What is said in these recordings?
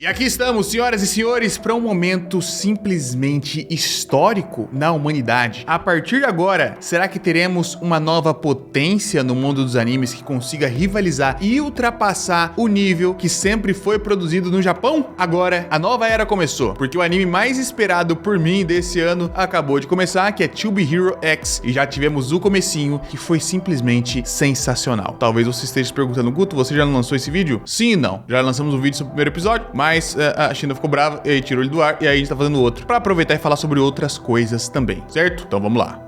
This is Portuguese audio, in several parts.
E aqui estamos, senhoras e senhores, para um momento simplesmente histórico na humanidade. A partir de agora, será que teremos uma nova potência no mundo dos animes que consiga rivalizar e ultrapassar o nível que sempre foi produzido no Japão? Agora, a nova era começou, porque o anime mais esperado por mim desse ano acabou de começar, que é To Be Hero X, e já tivemos o comecinho, que foi simplesmente sensacional. Talvez você esteja se perguntando, Guto, você já não lançou esse vídeo? Sim e não. Já lançamos um vídeo sobre o primeiro episódio, mas a China ficou brava e aí tirou ele do ar, e aí a gente tá fazendo outro, pra aproveitar e falar sobre outras coisas também, certo? Então vamos lá.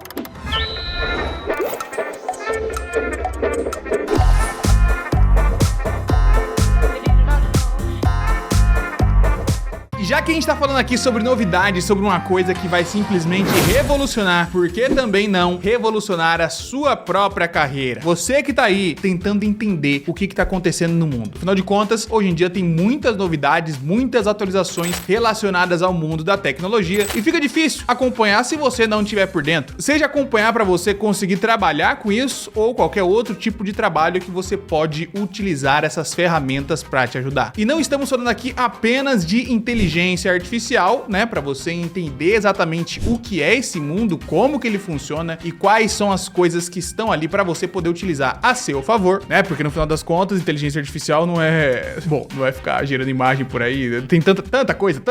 Já que a gente tá falando aqui sobre novidades, sobre uma coisa que vai simplesmente revolucionar, por que também não revolucionar a sua própria carreira? Você que tá aí tentando entender o que tá acontecendo no mundo. Afinal de contas, hoje em dia tem muitas novidades, muitas atualizações relacionadas ao mundo da tecnologia e fica difícil acompanhar se você não estiver por dentro. Seja acompanhar para você conseguir trabalhar com isso ou qualquer outro tipo de trabalho que você pode utilizar essas ferramentas para te ajudar. E não estamos falando aqui apenas de inteligência artificial, né, para você entender exatamente o que é esse mundo, como que ele funciona e quais são as coisas que estão ali para você poder utilizar a seu favor, né? Porque no final das contas, inteligência artificial não é, bom, não vai ficar gerando imagem por aí, tem tanta coisa,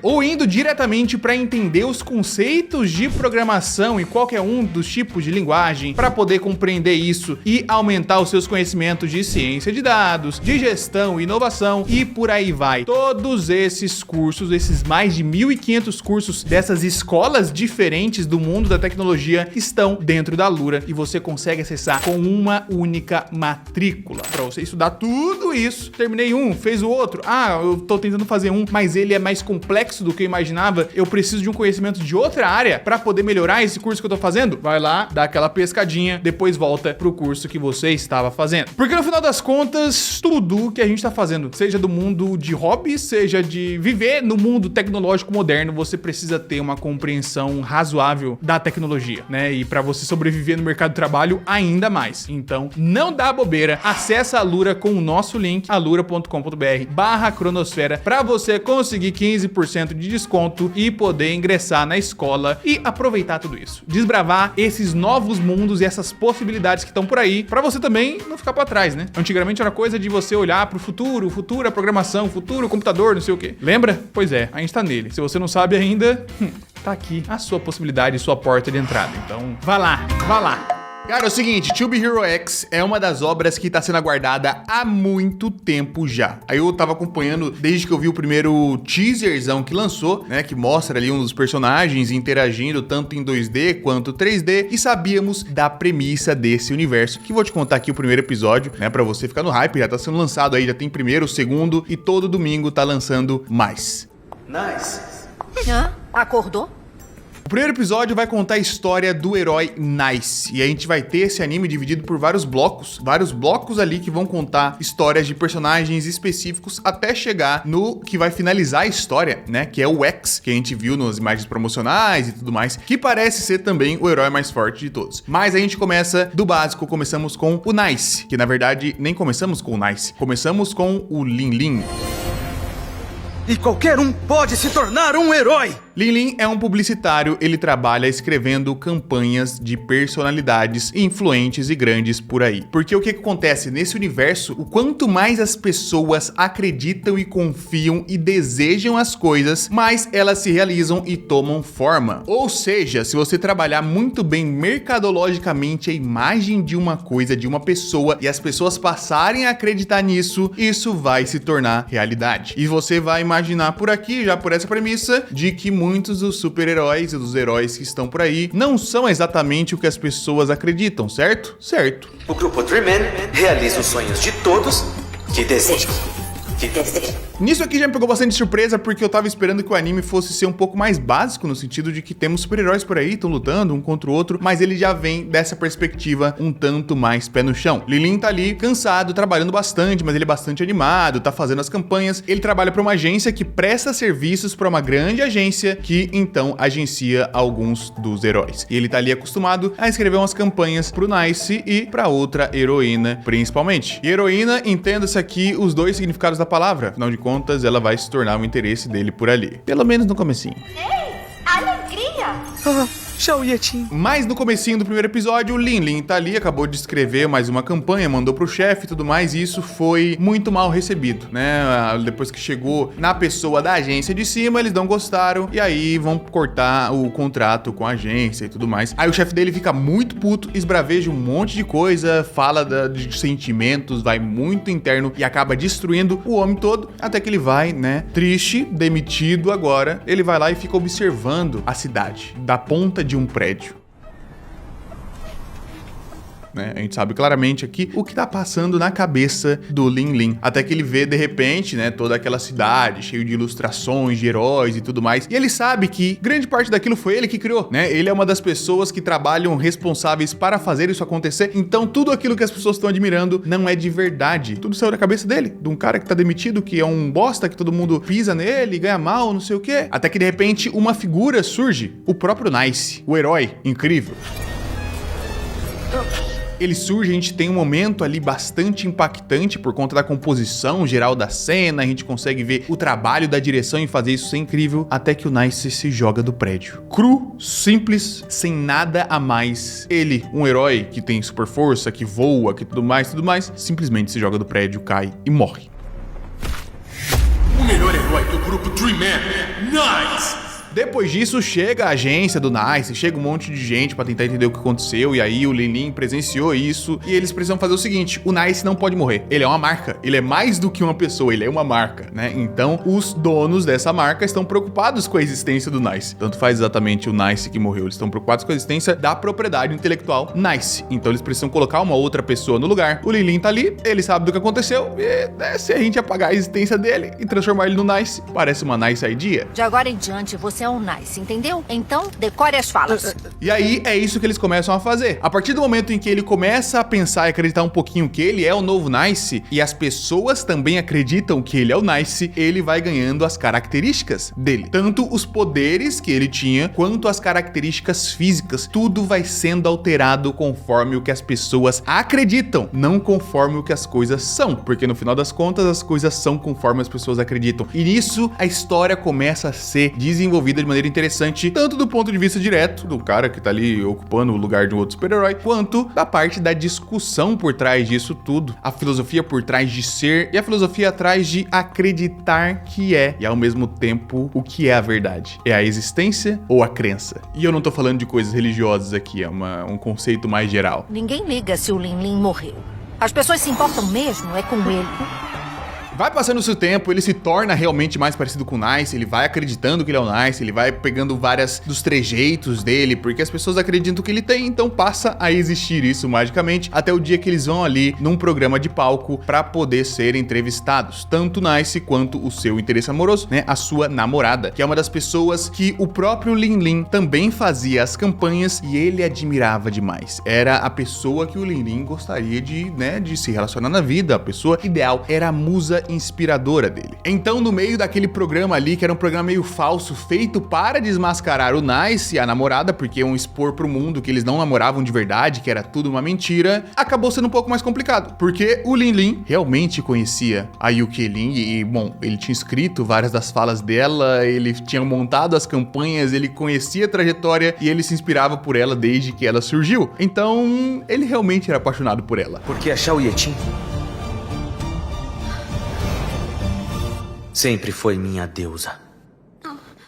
ou indo diretamente para entender os conceitos de programação e qualquer um dos tipos de linguagem para poder compreender isso e aumentar os seus conhecimentos de ciência de dados, de gestão e inovação e por aí vai. Todos esses cursos, esses mais de 1.500 cursos dessas escolas diferentes do mundo da tecnologia estão dentro da Alura e você consegue acessar com uma única matrícula. Para você estudar tudo isso, terminei um, fez o outro, eu tô tentando fazer um, mas ele é mais complexo do que eu imaginava, eu preciso de um conhecimento de outra área para poder melhorar esse curso que eu tô fazendo? Vai lá, dá aquela pescadinha, depois volta pro curso que você estava fazendo. Porque no final das contas, tudo que a gente tá fazendo, seja do mundo de hobby, seja de viver no mundo tecnológico moderno, você precisa ter uma compreensão razoável da tecnologia, né? E para você sobreviver no mercado de trabalho, ainda mais. Então, não dá bobeira, acessa a Alura com o nosso link, alura.com.br/cronosfera, para você conseguir 15% de desconto e poder ingressar na escola e aproveitar tudo isso. Desbravar esses novos mundos e essas possibilidades que estão por aí, para você também não ficar para trás, né? Antigamente era coisa de você olhar pro futuro, a programação, futuro, o computador, não sei o quê. Lembra? Pois é, a gente tá nele. Se você não sabe ainda, tá aqui a sua possibilidade, sua porta de entrada. Então, vá lá. Cara, é o seguinte, To Be Hero X é uma das obras que tá sendo aguardada há muito tempo já. Aí eu tava acompanhando desde que eu vi o primeiro teaserzão que lançou, né, que mostra ali um dos personagens interagindo tanto em 2D quanto 3D, e sabíamos da premissa desse universo, que vou te contar aqui o primeiro episódio, né, pra você ficar no hype. Já tá sendo lançado aí, já tem primeiro, segundo, e todo domingo tá lançando mais. Nice. Acordou? O primeiro episódio vai contar a história do herói Nice, e a gente vai ter esse anime dividido por vários blocos ali que vão contar histórias de personagens específicos até chegar no que vai finalizar a história, né, que é o X, que a gente viu nas imagens promocionais e tudo mais, que parece ser também o herói mais forte de todos. Mas a gente começa do básico, começamos com o Nice, que na verdade nem começamos com o Nice, começamos com o Lin Lin. E qualquer um pode se tornar um herói! Lin Lin é um publicitário, ele trabalha escrevendo campanhas de personalidades influentes e grandes por aí. Porque o que acontece nesse universo, o quanto mais as pessoas acreditam e confiam e desejam as coisas, mais elas se realizam e tomam forma. Ou seja, se você trabalhar muito bem mercadologicamente a imagem de uma coisa, de uma pessoa, e as pessoas passarem a acreditar nisso, isso vai se tornar realidade. E você vai imaginar por aqui, já por essa premissa, de que muitos dos super-heróis e dos heróis que estão por aí não são exatamente o que as pessoas acreditam, certo? Certo. O grupo Dreamman realiza os sonhos de todos que desejam. Nisso aqui já me pegou bastante surpresa, porque eu tava esperando que o anime fosse ser um pouco mais básico, no sentido de que temos super-heróis por aí, estão lutando um contra o outro, mas ele já vem dessa perspectiva um tanto mais pé no chão. Lin Lin tá ali cansado, trabalhando bastante, mas ele é bastante animado, tá fazendo as campanhas. Ele trabalha para uma agência que presta serviços para uma grande agência que então agencia alguns dos heróis. E ele tá ali acostumado a escrever umas campanhas pro Nice e pra outra heroína, principalmente. E heroína, entenda-se aqui os dois significados da palavra, afinal de contas, ela vai se tornar o interesse dele por ali. Pelo menos no comecinho. Alegria! Ah, Xiao Yetin. Mas no comecinho do primeiro episódio, o Lin Lin tá ali, acabou de escrever mais uma campanha, mandou pro chefe e tudo mais, e isso foi muito mal recebido, né? Depois que chegou na pessoa da agência de cima, eles não gostaram, e aí vão cortar o contrato com a agência e tudo mais. Aí o chefe dele fica muito puto, esbraveja um monte de coisa, fala de sentimentos, vai muito interno e acaba destruindo o homem todo, até que ele vai, né, triste, demitido agora, ele vai lá e fica observando a cidade, da ponta de um prédio. Né? A gente sabe claramente aqui o que tá passando na cabeça do Lin Lin. Até que ele vê, de repente, né, toda aquela cidade, cheio de ilustrações, de heróis e tudo mais. E ele sabe que grande parte daquilo foi ele que criou, né? Ele é uma das pessoas que trabalham responsáveis para fazer isso acontecer. Então, tudo aquilo que as pessoas estão admirando não é de verdade. Tudo saiu da cabeça dele, de um cara que tá demitido, que é um bosta, que todo mundo pisa nele, ganha mal, não sei o quê. Até que, de repente, uma figura surge. O próprio Nice, o herói incrível. Ele surge, a gente tem um momento ali bastante impactante por conta da composição geral da cena, a gente consegue ver o trabalho da direção em fazer isso ser incrível, até que o Nice se joga do prédio. Cru, simples, sem nada a mais. Ele, um herói que tem super força, que voa, que tudo mais, simplesmente se joga do prédio, cai e morre. O melhor herói do grupo Dream Man, Nice! Depois disso, chega a agência do Nice, chega um monte de gente pra tentar entender o que aconteceu, e aí o Lin Lin presenciou isso, e eles precisam fazer o seguinte: o Nice não pode morrer, ele é uma marca, ele é mais do que uma pessoa, ele é uma marca, né? Então, os donos dessa marca estão preocupados com a existência do Nice. Tanto faz exatamente o Nice que morreu, eles estão preocupados com a existência da propriedade intelectual Nice. Então, eles precisam colocar uma outra pessoa no lugar. O Lin Lin tá ali, ele sabe do que aconteceu, e né, se a gente apagar a existência dele e transformar ele no Nice, parece uma nice idea. De agora em diante, você é um Nice, entendeu? Então, decore as falas. E aí, é isso que eles começam a fazer. A partir do momento em que ele começa a pensar e acreditar um pouquinho que ele é o novo Nice, e as pessoas também acreditam que ele é o Nice, ele vai ganhando as características dele. Tanto os poderes que ele tinha, quanto as características físicas. Tudo vai sendo alterado conforme o que as pessoas acreditam, não conforme o que as coisas são. Porque no final das contas, as coisas são conforme as pessoas acreditam. E nisso, a história começa a ser desenvolvida de maneira interessante, tanto do ponto de vista direto, do cara que tá ali ocupando o lugar de um outro super-herói, quanto da parte da discussão por trás disso tudo, a filosofia por trás de ser e a filosofia atrás de acreditar que é, e ao mesmo tempo, o que é a verdade. É a existência ou a crença? E eu não tô falando de coisas religiosas aqui, é um conceito mais geral. Ninguém liga se o Lin Lin morreu. As pessoas se importam mesmo é com ele. Vai passando o seu tempo, ele se torna realmente mais parecido com o Nice, ele vai acreditando que ele é o Nice, ele vai pegando várias dos trejeitos dele, porque as pessoas acreditam que ele tem, então passa a existir isso magicamente, até o dia que eles vão ali num programa de palco pra poder ser entrevistados, tanto o Nice quanto o seu interesse amoroso, né, a sua namorada, que é uma das pessoas que o próprio Lin Lin também fazia as campanhas e ele admirava demais. Era a pessoa que o Lin Lin gostaria de, né, de se relacionar na vida, a pessoa ideal, era a musa inspiradora dele. Então, no meio daquele programa ali, que era um programa meio falso, feito para desmascarar o Nice e a namorada, porque iam expor pro mundo que eles não namoravam de verdade, que era tudo uma mentira, acabou sendo um pouco mais complicado, porque o Lin Lin realmente conhecia a Yuki Lin e, bom, ele tinha escrito várias das falas dela, ele tinha montado as campanhas, ele conhecia a trajetória e ele se inspirava por ela desde que ela surgiu. Então, ele realmente era apaixonado por ela. Porque a Xiao Yetin sempre foi minha deusa.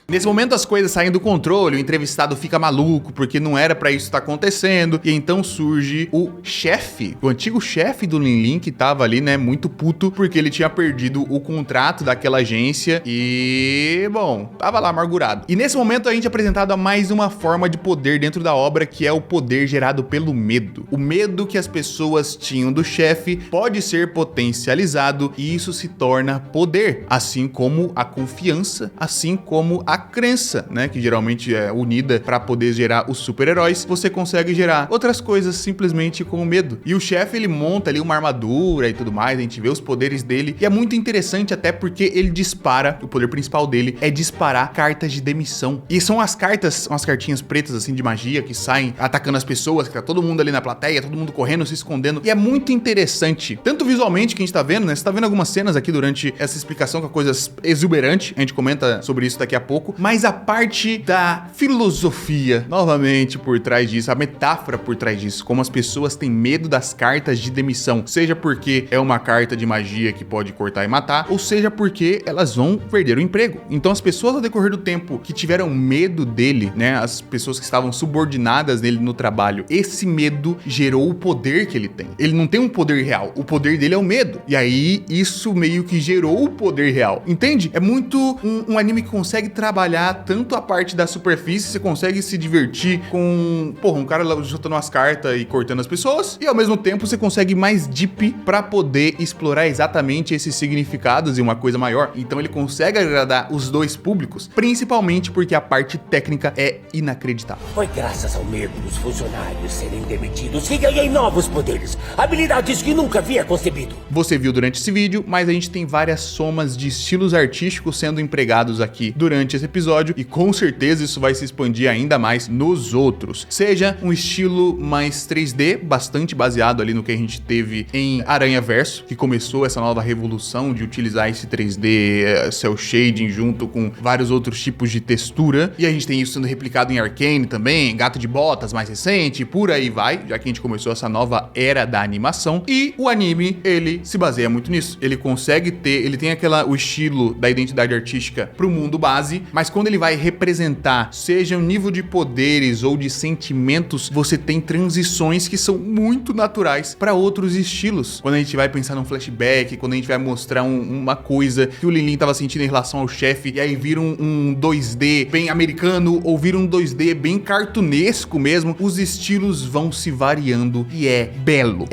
Nesse momento as coisas saem do controle, o entrevistado fica maluco porque não era pra isso estar acontecendo, e então surge o chefe, o antigo chefe do Lin Lin, que tava ali, né, muito puto porque ele tinha perdido o contrato daquela agência e, bom, tava lá amargurado. E nesse momento a gente é apresentado a mais uma forma de poder dentro da obra, que é o poder gerado pelo medo. O medo que as pessoas tinham do chefe pode ser potencializado e isso se torna poder, assim como a confiança, assim como a a crença, né, que geralmente é unida para poder gerar os super-heróis, você consegue gerar outras coisas simplesmente como medo. E o chefe, ele monta ali uma armadura e tudo mais, a gente vê os poderes dele, e é muito interessante até porque ele dispara, o poder principal dele é disparar cartas de demissão. E são as cartas, umas cartinhas pretas assim de magia que saem atacando as pessoas, que tá todo mundo ali na plateia, todo mundo correndo, se escondendo. E é muito interessante, tanto visualmente que a gente tá vendo, né? Você tá vendo algumas cenas aqui durante essa explicação com coisas exuberantes, a gente comenta sobre isso daqui a pouco, mas a parte da filosofia, novamente, por trás disso, a metáfora por trás disso, como as pessoas têm medo das cartas de demissão, seja porque é uma carta de magia que pode cortar e matar, ou seja porque elas vão perder o emprego. Então as pessoas ao decorrer do tempo que tiveram medo dele, né, as pessoas que estavam subordinadas nele no trabalho, esse medo gerou o poder que ele tem. Ele não tem um poder real, o poder dele é o medo. E aí isso meio que gerou o poder real, entende? É muito um anime que consegue trabalhar tanto a parte da superfície, você consegue se divertir com, porra, um cara lá juntando umas cartas e cortando as pessoas, e ao mesmo tempo você consegue mais deep pra poder explorar exatamente esses significados e uma coisa maior. Então ele consegue agradar os dois públicos, principalmente porque a parte técnica é inacreditável. Foi graças ao medo dos funcionários serem demitidos que ganhei novos poderes, habilidades que nunca havia concebido. Você viu durante esse vídeo, mas a gente tem várias somas de estilos artísticos sendo empregados aqui durante esse episódio, e com certeza isso vai se expandir ainda mais nos outros. Seja um estilo mais 3D, bastante baseado ali no que a gente teve em Aranhaverso, que começou essa nova revolução de utilizar esse 3D, cel shading junto com vários outros tipos de textura, e a gente tem isso sendo replicado em Arcane também, Gato de Botas mais recente, por aí vai, já que a gente começou essa nova era da animação. E o anime, ele se baseia muito nisso. Ele consegue ter, ele tem o estilo da identidade artística pro mundo base, mas quando ele vai representar, seja um nível de poderes ou de sentimentos, você tem transições que são muito naturais para outros estilos. Quando a gente vai pensar num flashback, quando a gente vai mostrar uma coisa que o Lin tava sentindo em relação ao chefe, e aí vira um 2D bem americano, ou vira um 2D bem cartunesco mesmo, os estilos vão se variando e é belo,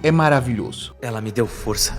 é maravilhoso. Ela me deu força.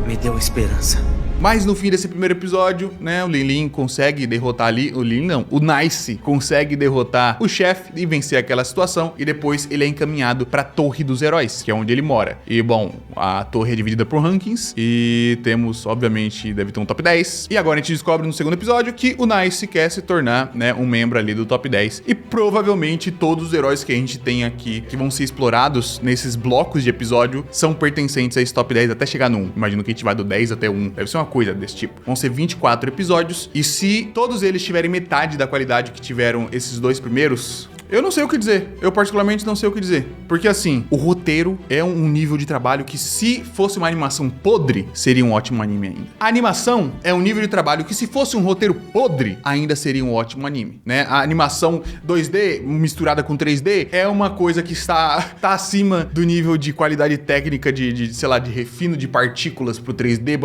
Me deu esperança. Mas no fim desse primeiro episódio, né, o Lin consegue derrotar ali, o Nice consegue derrotar o chefe e vencer aquela situação, e depois ele é encaminhado pra Torre dos Heróis, que é onde ele mora. E bom, a torre é dividida por rankings, e temos, obviamente, deve ter um top 10, e agora a gente descobre no segundo episódio que o Nice quer se tornar, né, um membro ali do top 10, e provavelmente todos os heróis que a gente tem aqui, que vão ser explorados nesses blocos de episódio, são pertencentes a esse top 10 até chegar no 1. Imagino que a gente vai do 10 até 1, deve ser uma coisa desse tipo. Vão ser 24 episódios, e se todos eles tiverem metade da qualidade que tiveram esses dois primeiros, eu não sei o que dizer. Eu particularmente não sei o que dizer. Porque assim, o roteiro é um nível de trabalho que, se fosse uma animação podre, seria um ótimo anime ainda. A animação é um nível de trabalho que, se fosse um roteiro podre, ainda seria um ótimo anime, né? A animação 2D misturada com 3D é uma coisa que está acima do nível de qualidade técnica sei lá, de refino de partículas pro 3D,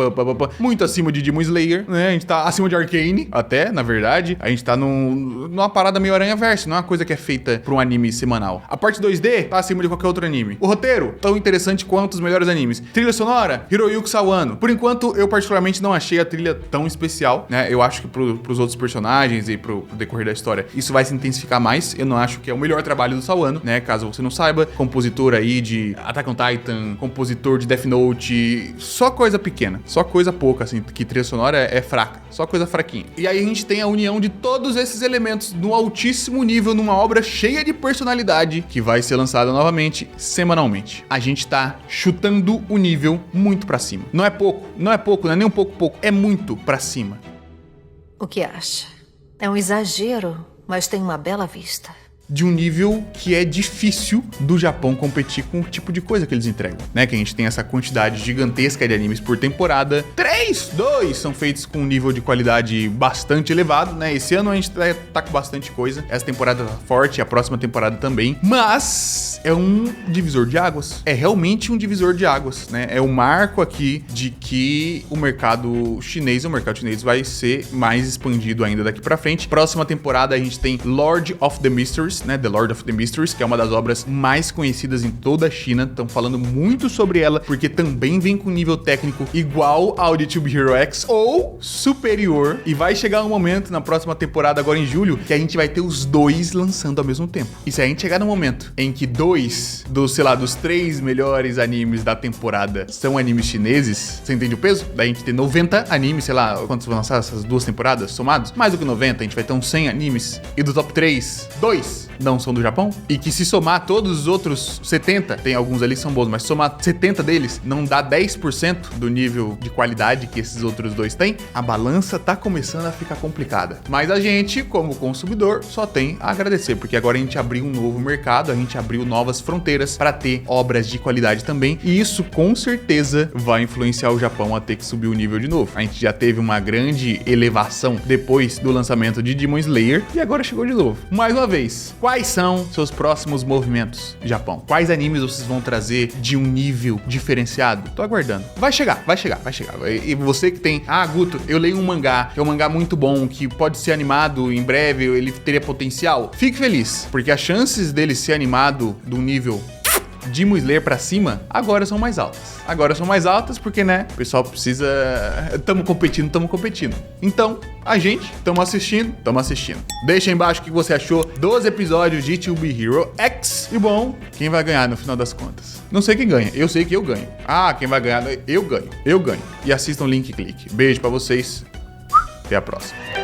muito acima de Demon Slayer, né? A gente tá acima de Arcane, até, na verdade. A gente tá numa parada meio Aranhaverso, não é uma coisa que é feita pra um anime semanal. A parte 2D tá acima de qualquer outro anime. O roteiro, tão interessante quanto os melhores animes. Trilha sonora, Hiroyuki Sawano. Por enquanto, eu particularmente não achei a trilha tão especial, né? Eu acho que pros outros personagens e pro decorrer da história, isso vai se intensificar mais. Eu não acho que é o melhor trabalho do Sawano, né? Caso você não saiba, compositor aí de Attack on Titan, compositor de Death Note, só coisa pequena, só coisa pouca, assim, que trilha sonora é fraca, só coisa fraquinha. E aí a gente tem a união de todos esses elementos no altíssimo nível, numa obra cheia de personalidade, que vai ser lançada novamente semanalmente. A gente tá chutando o nível muito pra cima. Não é pouco, não é nem um pouco, é muito pra cima. O que acha? É um exagero, mas tem uma bela vista. De um nível que é difícil do Japão competir com o tipo de coisa que eles entregam, né? Que a gente tem essa quantidade gigantesca de animes por temporada. 2 são feitos com um nível de qualidade bastante elevado, né? Esse ano a gente tá com bastante coisa. Essa temporada tá forte, a próxima temporada também. Mas é um divisor de águas. É realmente um divisor de águas, né? É o marco aqui de que o mercado chinês vai ser mais expandido ainda daqui pra frente. Próxima temporada a gente tem Lord of the Mysteries, Mysteries, né? The Lord of the Mysteries, que é uma das obras mais conhecidas em toda a China. Estão falando muito sobre ela, porque também vem com nível técnico igual ao de Tube Hero X ou superior. E vai chegar um momento na próxima temporada, agora em julho, que a gente vai ter os dois lançando ao mesmo tempo. E se a gente chegar no momento em que dois dos, sei lá, dos 3 melhores animes da temporada são animes chineses, você entende o peso? Daí a gente tem 90 animes, sei lá, quantos vão lançar essas 2 temporadas somados? Mais do que 90, a gente vai ter uns 100 animes. E do top 3, 2 não são do Japão. E que se somar todos os outros 70, tem alguns ali que são bons, mas somar 70 deles não dá 10% do nível de qualidade que esses outros 2 têm. A balança tá começando a ficar complicada. Mas a gente, como consumidor, só tem a agradecer, porque agora a gente abriu um novo mercado, a gente abriu novas fronteiras para ter obras de qualidade também. E isso com certeza vai influenciar o Japão a ter que subir o nível de novo. A gente já teve uma grande elevação depois do lançamento de Demon Slayer e agora chegou de novo. Mais uma vez, quais são seus próximos movimentos, Japão? Quais animes vocês vão trazer de um nível diferenciado? Tô aguardando. Vai chegar, vai chegar, vai chegar. E você que tem, Guto, eu leio um mangá, é um mangá muito bom, que pode ser animado em breve, ele teria potencial. Fique feliz, porque as chances dele ser animado do nível Demon Slayer pra cima, agora são mais altas. Agora são mais altas porque, né, o pessoal precisa... Tamo competindo. Então, a gente, tamo assistindo. Deixa aí embaixo o que você achou dos episódios de Tube Hero X. E bom, quem vai ganhar no final das contas? Não sei quem ganha, eu sei que eu ganho. Quem vai ganhar? Eu ganho. E assistam Link e Clique. Beijo pra vocês. Até a próxima.